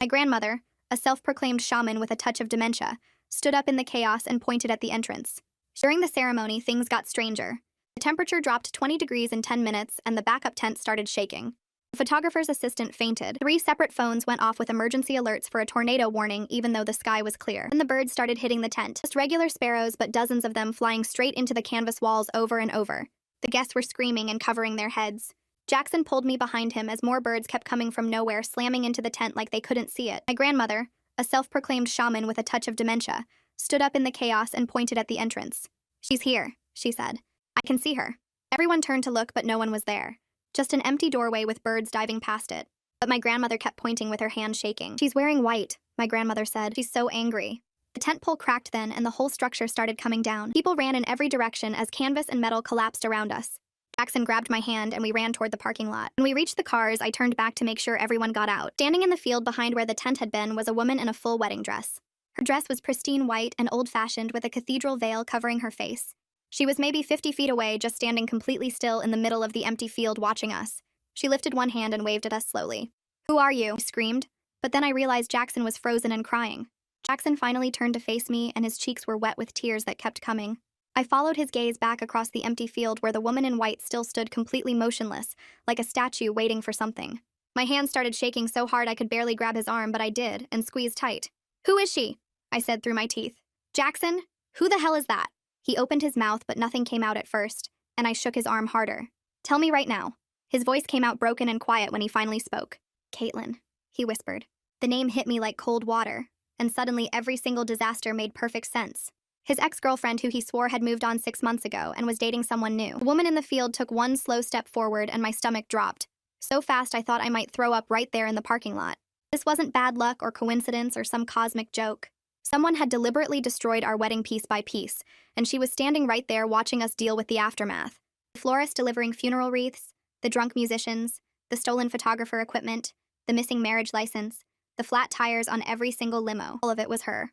My grandmother, a self-proclaimed shaman with a touch of dementia, stood up in the chaos and pointed at the entrance. During the ceremony, things got stranger. The temperature dropped 20 degrees in 10 minutes, and the backup tent started shaking. The photographer's assistant fainted. 3 separate phones went off with emergency alerts for a tornado warning, even though the sky was clear. Then the birds started hitting the tent. Just regular sparrows, but dozens of them flying straight into the canvas walls over and over. The guests were screaming and covering their heads. Jackson pulled me behind him as more birds kept coming from nowhere, slamming into the tent like they couldn't see it. My grandmother, a self-proclaimed shaman with a touch of dementia, stood up in the chaos and pointed at the entrance. "She's here," she said. "I can see her." Everyone turned to look, but no one was there. Just an empty doorway with birds diving past it. But my grandmother kept pointing with her hand shaking. "She's wearing white," my grandmother said. "She's so angry." The tent pole cracked then, and the whole structure started coming down. People ran in every direction as canvas and metal collapsed around us. Jackson grabbed my hand and we ran toward the parking lot. When we reached the cars, I turned back to make sure everyone got out. Standing in the field behind where the tent had been was a woman in a full wedding dress. Her dress was pristine white and old-fashioned with a cathedral veil covering her face. She was maybe 50 feet away, just standing completely still in the middle of the empty field watching us. She lifted one hand and waved at us slowly. "Who are you?" I screamed. But then I realized Jackson was frozen and crying. Jackson finally turned to face me, and his cheeks were wet with tears that kept coming. I followed his gaze back across the empty field where the woman in white still stood completely motionless, like a statue waiting for something. My hand started shaking so hard I could barely grab his arm, but I did, and squeezed tight. "Who is she?" I said through my teeth. "Jackson? Who the hell is that?" He opened his mouth, but nothing came out at first, and I shook his arm harder. "Tell me right now." His voice came out broken and quiet when he finally spoke. "Caitlin," he whispered. The name hit me like cold water, and suddenly every single disaster made perfect sense. His ex-girlfriend, who he swore had moved on 6 months ago and was dating someone new. The woman in the field took one slow step forward and my stomach dropped. So fast I thought I might throw up right there in the parking lot. This wasn't bad luck or coincidence or some cosmic joke. Someone had deliberately destroyed our wedding piece by piece, and she was standing right there watching us deal with the aftermath. The florist delivering funeral wreaths, the drunk musicians, the stolen photographer equipment, the missing marriage license, the flat tires on every single limo. All of it was her.